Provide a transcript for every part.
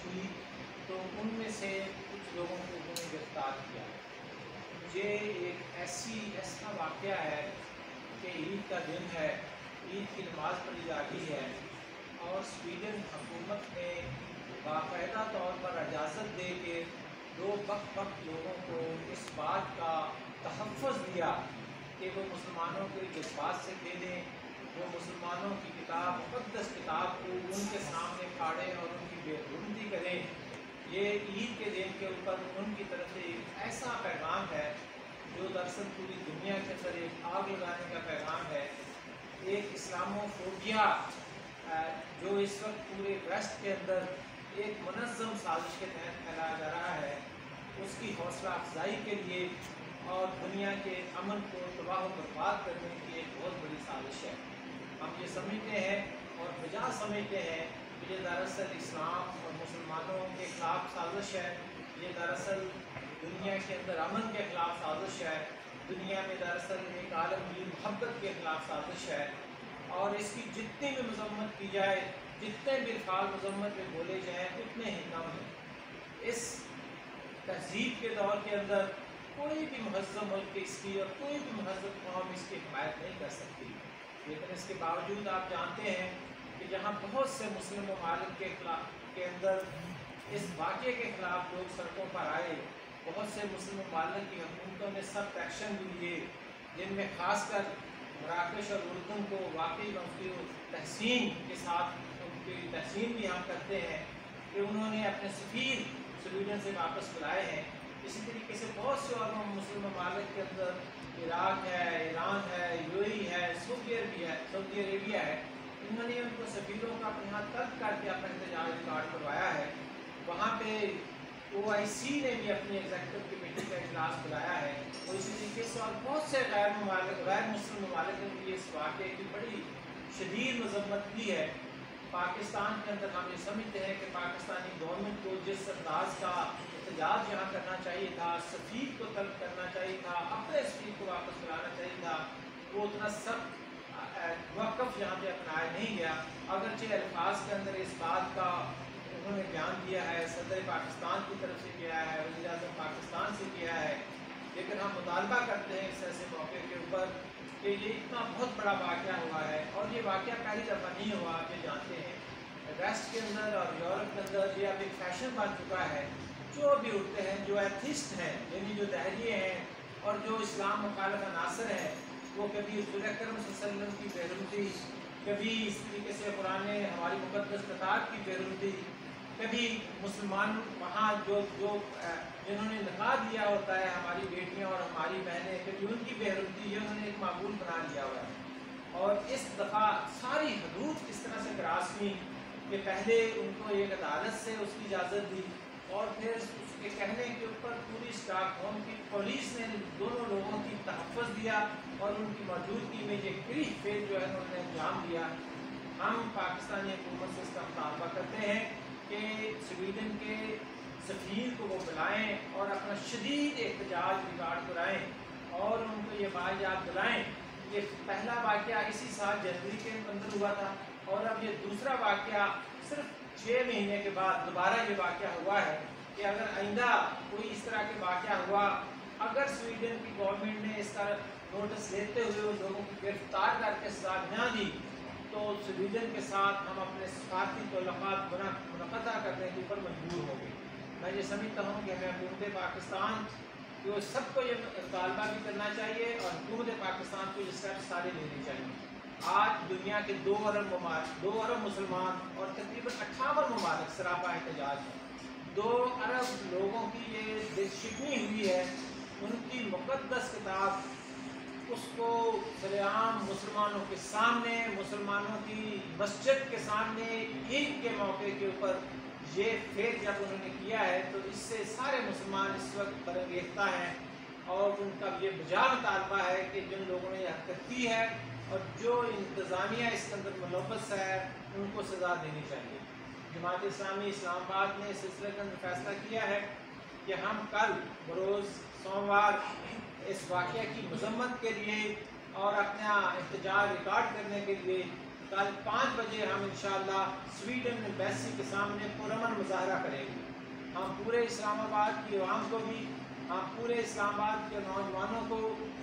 ہوئی تو ان میں سے کچھ لوگوں کو انہوں نے گرفتار کیا۔ یہ ایک ایسا واقعہ ہے کہ عید کا دن ہے، عید کی نماز پڑھی جا رہی ہے اور سویڈن حکومت نے باقاعدہ طور پر اجازت دے کے دو بخت لوگوں کو اس بات کا تحفظ دیا کہ وہ مسلمانوں کے جذبات سے کھیلیں، وہ مسلمانوں کی کتاب مقدس کتاب کو ان کے سامنے پھاڑیں اور ان کی بے حرمتی کریں۔ یہ عید کے دن کے اوپر ان کی طرف سے ایک ایسا پیغام ہے جو دراصل پوری دنیا کے اندر ایک آگ لگانے کا پیغام ہے۔ ایک اسلامو فوبیا جو اس وقت پورے ویسٹ کے اندر ایک منظم سازش کے تحت پھیلایا جا رہا ہے، اس کی حوصلہ افزائی کے لیے اور دنیا کے امن کو تباہ و برباد کرنے کی ایک بہت بڑی سازش ہے۔ ہم یہ سمجھتے ہیں اور بجا سمجھتے ہیں کہ یہ دراصل اسلام اور مسلمانوں کے خلاف سازش ہے، یہ دراصل دنیا کے اندر امن کے خلاف سازش ہے، دنیا میں دراصل ایک عالمگیر محبت کے خلاف سازش ہے، اور اس کی جتنی بھی مذمت کی جائے، جتنے بھی الفاظ مذمت میں بولے جائیں اتنے ہی کم ہیں۔ اس تہذیب کے دور کے اندر کوئی بھی مہذب ملک اس کی اور کوئی بھی مہذب قوم اس کی حمایت نہیں کر سکتی، لیکن اس کے باوجود آپ جانتے ہیں کہ جہاں بہت سے مسلم ممالک کے اندر اس واقعے کے خلاف لوگ سڑکوں پر آئے، بہت سے مسلم ممالک کی حکومتوں نے سخت ایکشن بھی لیے، جن میں خاص کر مراکش اور اردن کو واقعی مفتی تحسین کے ساتھ ان کی تحسین بھی ہم کرتے ہیں کہ انہوں نے اپنے سفیر سویڈن سے واپس بلائے ہیں۔ اسی طریقے سے بہت سے اور مسلم ممالک کے اندر عراق ہے، ایران ہے، یو اے ای ہے، سعودی عربیہ ہے، انہوں نے ان کو سفیروں کا اپنے یہاں طلب کر کے اپنا احتجاج ریکارڈ کروایا ہے۔ وہاں پہ OIC نے بھی اپنی ایگزیکٹو کمیٹی کا اجلاس بلایا ہے، اور اسی طریقے سے اور بہت سے غیر مسلم ممالک نے بھی اس واقعے کی بڑی شدید مذمت کی ہے۔ پاکستان کے اندر ہم یہ سمجھتے ہیں کہ پاکستانی گورنمنٹ کو جس انداز کا احتجاج یہاں کرنا چاہیے تھا، سفیر کو طلب کرنا چاہیے تھا، اپنے سفیر کو واپس بلانا چاہیے تھا، وہ اتنا سخت موقف یہاں پہ اپنایا نہیں گیا۔ اگرچہ الفاظ کے اندر اس بات کا انہوں نے بیان دیا ہے، صدر پاکستان کی طرف سے کیا ہے، وزیر اعظم پاکستان سے کیا ہے، لیکن ہم مطالبہ کرتے ہیں اس ایسے موقع کے اوپر کہ یہ اتنا بہت بڑا واقعہ ہوا ہے، اور یہ واقعہ پہلی دفعہ نہیں ہوا، آپ یہ جانتے ہیں ویسٹ کے اندر اور یورپ کے اندر یہ اب ایک فیشن بن چکا ہے، جو بھی اٹھتے ہیں، جو ایتھسٹ ہیں، یعنی جو دہریے ہیں اور جو اسلام مخالف عناصر ہیں، وہ کبھی رسول اکرم صلی اللہ علیہ وسلم کی بےحرمتی، کبھی اس طریقے سے قرآن ہماری مقدس کتاب کی بےحرمتی، کبھی مسلمان وہاں جنہوں نے نکاح دیا ہوتا ہے ہماری بیٹیاں اور ہماری بہنیں، کبھی ان کی بےحرمتی، یہ انہوں نے ایک معمول بنا لیا ہوا ہے۔ اور اس دفعہ ساری حدود کس طرح سے کراس ہوئی کہ پہلے ان کو ایک عدالت سے اس کی اجازت دی، اور پھر اس کے کہنے کے اوپر پوری اسٹاک ہوم کی پولیس نے دونوں لوگوں کی تحفظ دیا اور ان کی موجودگی میں یہ کریہ فعل جو ہے انہوں نے انجام دیا۔ ہم پاکستانی حکومت سے اس کا مطالبہ کرتے ہیں کہ سویڈن کے سفیر کو وہ بلائیں اور اپنا شدید احتجاج ریکارڈ کرائیں اور ان کو یہ بات یاد دلائیں۔ یہ پہلا واقعہ اسی سال جنوری کے اندر ہوا تھا، اور اب یہ دوسرا واقعہ صرف 6 مہینے کے بعد دوبارہ یہ واقعہ ہوا ہے کہ اگر آئندہ کوئی اس طرح کے واقعہ ہوا، اگر سویڈن کی گورنمنٹ نے اس کا نوٹس لیتے ہوئے ان لوگوں کو گرفتار کر کے سزا نہ دی، تو سویڈن کے ساتھ ہم اپنے سفارتی تعلقات منقطع کرنے کے اوپر مجبور ہوں گے۔ میں یہ سمجھتا ہوں کہ ہمیں حکومت پاکستان کو سب کو یہ مطالبہ بھی کرنا چاہیے اور حکومت پاکستان کو یہ اسٹیپس سارے لینے چاہیے۔ آج دنیا کے 2 ارب مسلمان اور تقریباً 58 ممالک سراپا احتجاج ہیں۔ 2 ارب لوگوں کی یہ دل شکنی ہوئی ہے، ان کی مقدس کتاب اس کو سر عام مسلمانوں کے سامنے، مسلمانوں کی مسجد کے سامنے عید کے موقع کے اوپر یہ فعل جب انہوں نے کیا ہے تو اس سے سارے مسلمان اس وقت برانگیختہ ہیں، اور ان کا یہ بجا مطالبہ ہے کہ جن لوگوں نے یہ حرکت کی ہے اور جو انتظامیہ اس کے اندر ملوث ہے ان کو سزا دینی چاہیے۔ جماعت اسلامی اسلام آباد نے اس سلسلے کے اندر فیصلہ کیا ہے کہ ہم کل بروز سوموار اس واقعہ کی مذمت کے لیے اور اپنا احتجاج ریکارڈ کرنے کے لیے کل 5 بجے ہم انشاءاللہ سویڈن ایمبیسی کے سامنے پرامن مظاہرہ کریں گے۔ ہم پورے اسلام آباد کی عوام کو بھی، ہم پورے اسلام آباد کے نوجوانوں کو،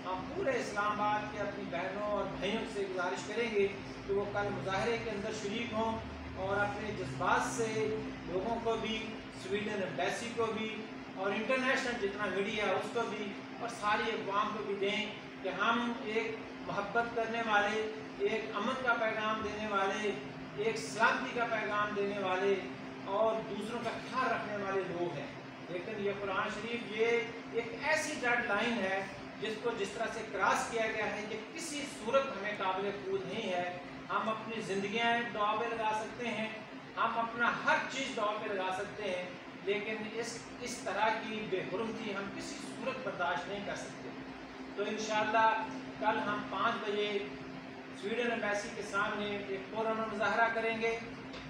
ہم پورے اسلام آباد کے اپنی بہنوں اور بھائیوں سے گزارش کریں گے کہ وہ کل مظاہرے کے اندر شریک ہوں اور اپنے جذبات سے لوگوں کو بھی، سویڈن ایمبیسی کو بھی اور انٹرنیشنل جتنا میڈیا ہے اس کو بھی اور ساری اقوام کو بھی دیں کہ ہم ایک محبت کرنے والے، ایک امن کا پیغام دینے والے، ایک سلامتی کا پیغام دینے والے اور دوسروں کا خیال رکھنے والے لوگ ہیں۔ لیکن یہ قرآن شریف یہ ایک ایسی ڈیڈ لائن ہے جس کو جس طرح سے کراس کیا گیا ہے کہ کسی صورت ہمیں قابل قبول نہیں ہے۔ ہم اپنی زندگیاں داؤ پہ لگا سکتے ہیں، ہم اپنا ہر چیز داؤ پہ لگا سکتے ہیں، لیکن اس طرح کی بے حرمتی ہم کسی صورت برداشت نہیں کر سکتے۔ تو انشاءاللہ کل ہم 5 بجے سویڈن ایمبیسی کے سامنے ایک پرامن مظاہرہ کریں گے۔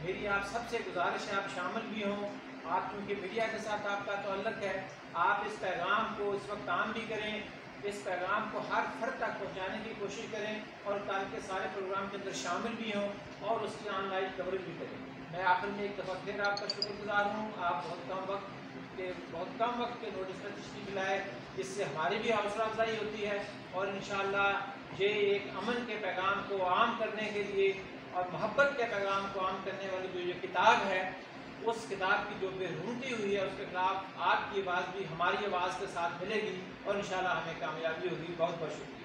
میری آپ سب سے گزارش ہے آپ شامل بھی ہوں، آپ کیونکہ میڈیا کے ساتھ آپ کا تعلق ہے، آپ اس پیغام کو اس وقت عام بھی کریں، اس پیغام کو ہر فرد تک پہنچانے کی کوشش کریں اور کل کے سارے پروگرام کے اندر شامل بھی ہوں اور اس کی آن لائن کوریج بھی کریں۔ میں آخر میں ایک دفعہ پھر آپ کا شکر گزار ہوں، آپ بہت کم وقت کے نوٹس پر تشریف لائے، جس سے ہماری بھی حوصلہ افزائی ہوتی ہے اور انشاءاللہ یہ ایک امن کے پیغام کو عام کرنے کے لیے اور محبت کے پیغام کو عام کرنے والی جو یہ کتاب ہے، اس کتاب کی جو بے حرمتی ہوئی ہے اس کے خلاف آپ کی آواز بھی ہماری آواز کے ساتھ ملے گی اور انشاءاللہ ہمیں کامیابی ہوگی۔ بہت بہت شکریہ۔